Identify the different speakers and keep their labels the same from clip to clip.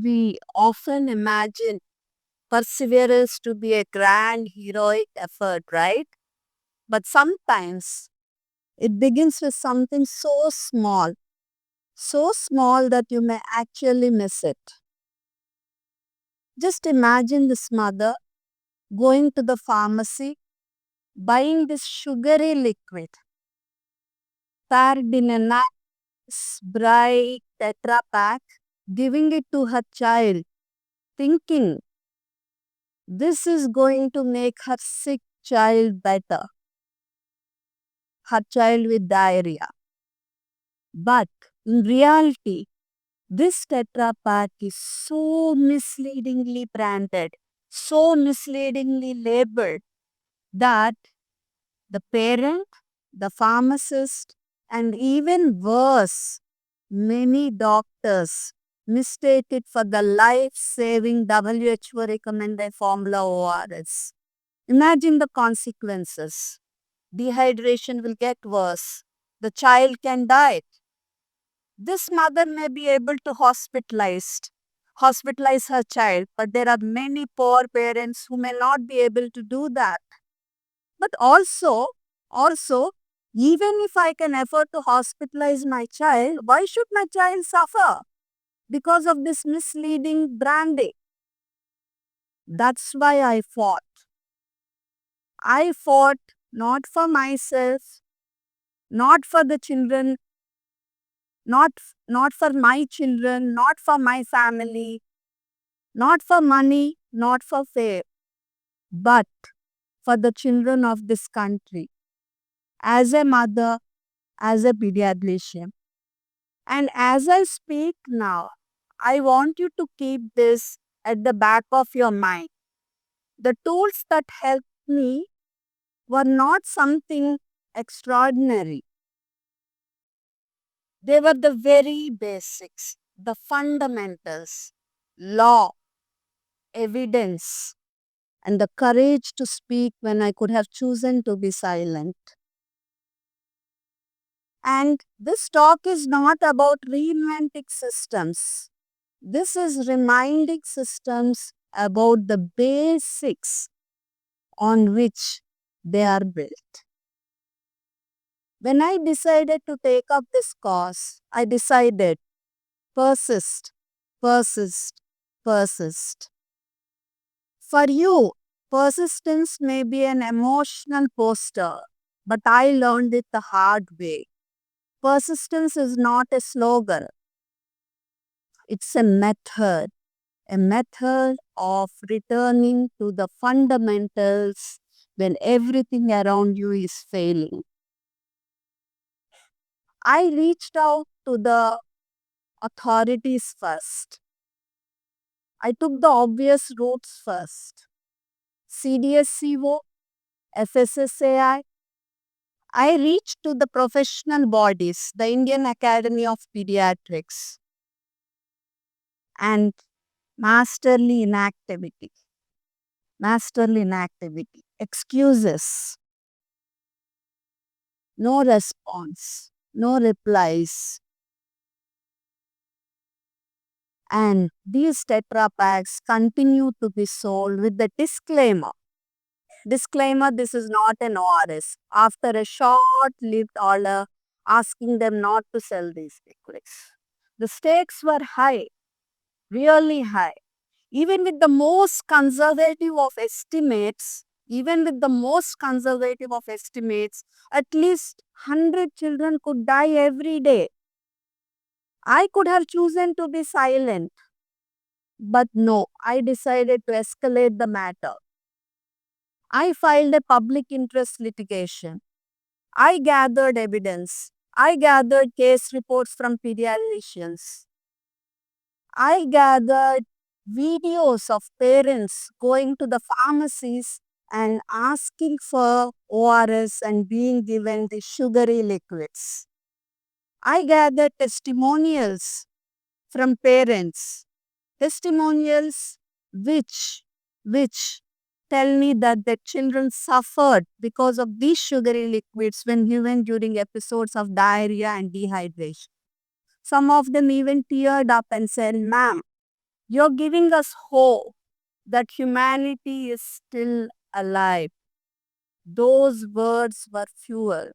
Speaker 1: We often imagine perseverance to be a grand heroic effort, right? But sometimes it begins with something so small that you may actually miss it. Just imagine this mother going to the pharmacy, buying this sugary liquid, packed in a nice, bright Tetra pack, giving it to her child, thinking this is going to make her sick child better, her child with diarrhea. But in reality, this Tetra Pak is so misleadingly branded, so misleadingly labeled that the parent, the pharmacist, and even worse, many doctors mistake it for the life-saving WHO recommended formula ORS. Imagine the consequences. Dehydration will get worse. The child can die. This mother may be able to hospitalize her child, but there are many poor parents who may not be able to do that. But also, even if I can afford to hospitalize my child, why should my child suffer because of this misleading branding? That's why I fought. I fought not for myself, not for the children, not, not for my children, not for my family, not for money, not for fame, but for the children of this country. As a mother, as a pediatrician. And as I speak now, I want you to keep this at the back of your mind. The tools that helped me were not something extraordinary. They were the very basics, the fundamentals, law, evidence, and the courage to speak when I could have chosen to be silent. And this talk is not about reinventing systems. This is reminding systems about the basics on which they are built. When I decided to take up this course, I decided persist, persist, persist. For you, persistence may be an emotional poster, but I learned it the hard way. Persistence is not a slogan, it's a method of returning to the fundamentals when everything around you is failing. I reached out to the authorities first. I took the obvious routes first. CDSCO, FSSAI. I reached to the professional bodies, the Indian Academy of Pediatrics, and masterly inactivity. Masterly inactivity. Excuses. No response. No replies. And these Tetra Packs continue to be sold with the disclaimer. Disclaimer, this is not an ORS. After a short-lived order asking them not to sell these liquids. The stakes were high, really high. Even with the most conservative of estimates, at least 100 children could die every day. I could have chosen to be silent, but no, I decided to escalate the matter. I filed a public interest litigation. I gathered evidence. I gathered case reports from pediatricians. I gathered videos of parents going to the pharmacies and asking for ORS and being given the sugary liquids. I gathered testimonials from parents, testimonials which tell me that their children suffered because of these sugary liquids when given during episodes of diarrhea and dehydration. Some of them even teared up and said, "Ma'am, You're giving us hope that humanity is still alive. Those words were fuel.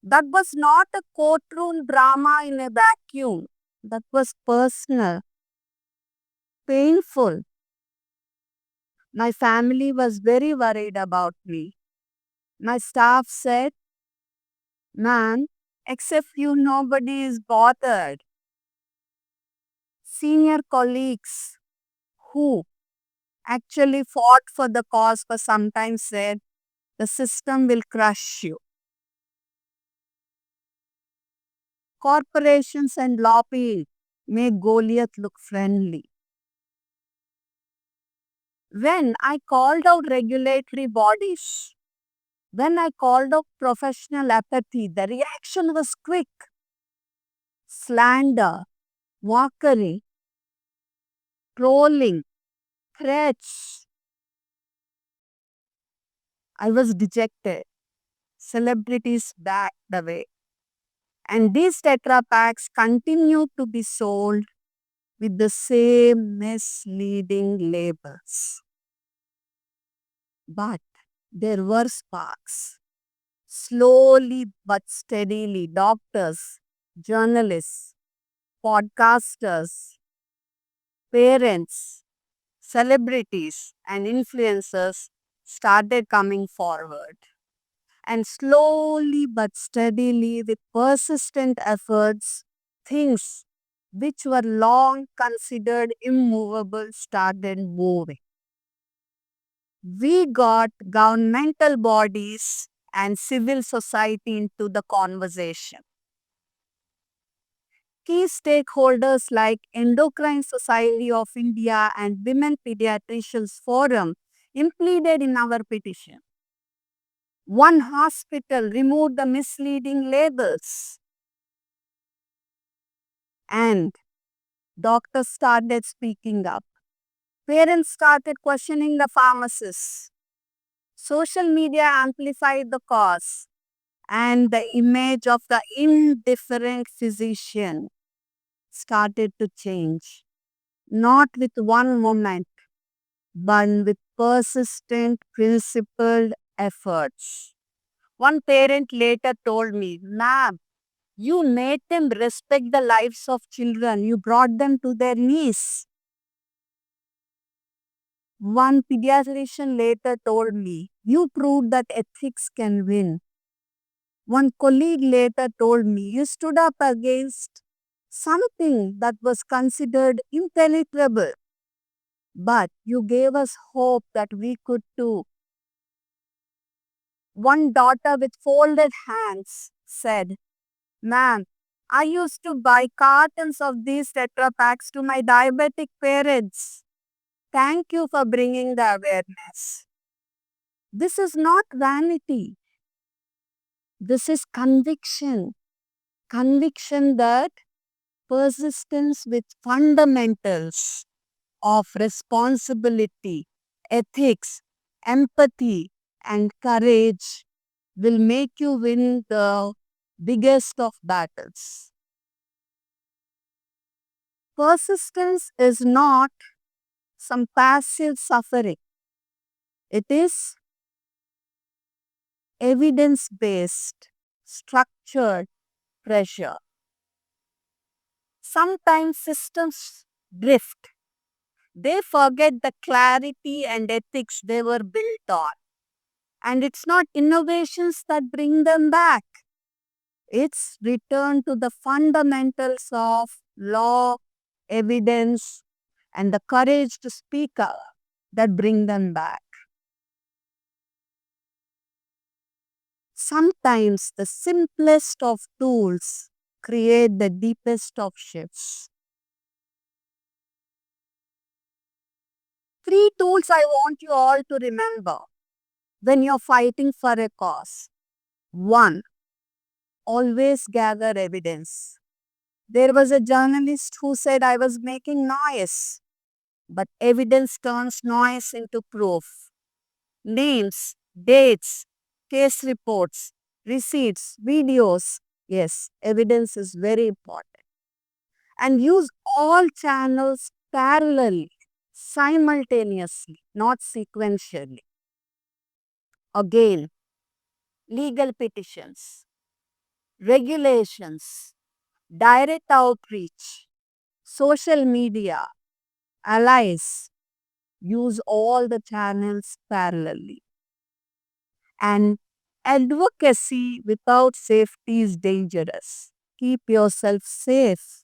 Speaker 1: That was not a courtroom drama in a vacuum. That was personal, painful. My family was very worried about me. My staff said, "Man, except you, nobody is bothered." Senior colleagues who actually fought for the cause for sometimes said, "The system will crush you." Corporations and lobbying make Goliath look friendly. When I called out regulatory bodies, when I called out professional apathy, the reaction was quick. Slander, mockery, trolling, threats. I was dejected. Celebrities backed away. And these Tetra packs continue to be sold with the same misleading labels. But there were sparks. Slowly but steadily, doctors, journalists, podcasters, parents, celebrities, and influencers started coming forward. And slowly but steadily, with persistent efforts, things which were long considered immovable started moving. We got governmental bodies and civil society into the conversation. Key stakeholders like Endocrine Society of India and Women Pediatricians Forum implemented in our petition. One hospital removed the misleading labels, and doctors started speaking up. Parents started questioning the pharmacists. Social media amplified the cause, and the image of the indifferent physician started to change. Not with one moment, but with persistent, principled efforts. One parent later told me, "Ma'am, you made them respect the lives of children. You brought them to their knees." One pediatrician later told me, "You proved that ethics can win." One colleague later told me, "You stood up against something that was considered impenetrable, but you gave us hope that we could too." One daughter with folded hands said, "Ma'am, I used to buy cartons of these Tetra packs to my diabetic parents. Thank you for bringing the awareness." This is not vanity. This is conviction. Conviction that persistence with fundamentals of responsibility, ethics, empathy, and courage will make you win the biggest of battles. Persistence is not some passive suffering. It is evidence-based, structured pressure. Sometimes systems drift. They forget the clarity and ethics they were built on. And it's not innovations that bring them back. It's return to the fundamentals of law, evidence, and the courage to speak up that bring them back. Sometimes the simplest of tools create the deepest of shifts. Three tools I want you all to remember when you're fighting for a cause. One, always gather evidence. There was a journalist who said I was making noise, but evidence turns noise into proof. Names, dates, case reports, receipts, videos. Yes, evidence is very important. And use all channels parallelly, simultaneously, not sequentially. Again, legal petitions, regulations, direct outreach, social media, allies use all the channels parallelly. And advocacy without safety is dangerous. Keep yourself safe.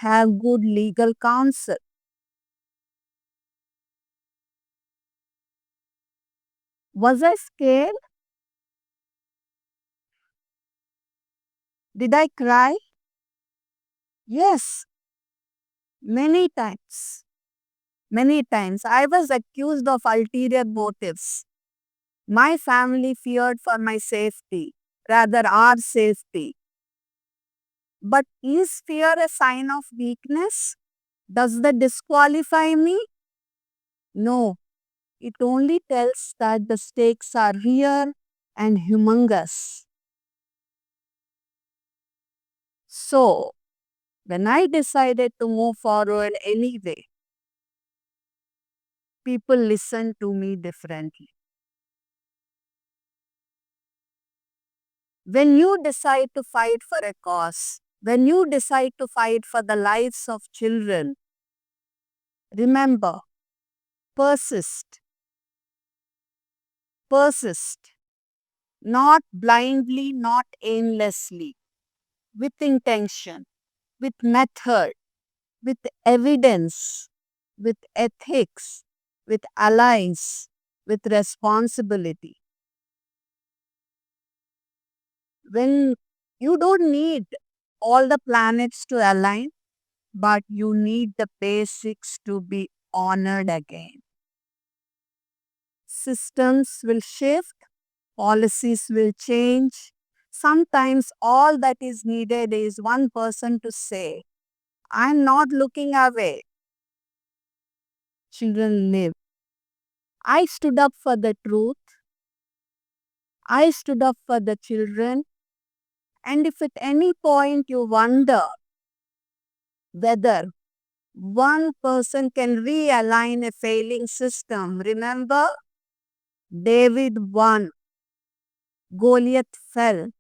Speaker 1: Have good legal counsel. Was I scared? Did I cry? Yes, many times. Many times. I was accused of ulterior motives. My family feared for my safety, rather our safety. But is fear a sign of weakness? Does that disqualify me? No, it only tells that the stakes are real and humongous. So, when I decided to move forward anyway, people listened to me differently. When you decide to fight for a cause, when you decide to fight for the lives of children, remember, persist, persist, not blindly, not aimlessly, with intention, with method, with evidence, with ethics, with allies, with responsibility. When you don't need all the planets to align, but you need the basics to be honored again. Systems will shift, policies will change. Sometimes all that is needed is one person to say, I'm not looking away. Children live. I stood up for the truth. I stood up for the children. And if at any point you wonder whether one person can realign a failing system, remember, David won, Goliath fell,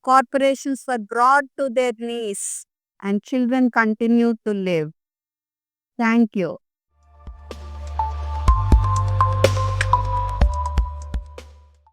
Speaker 1: corporations were brought to their knees, and children continue to live. Thank you.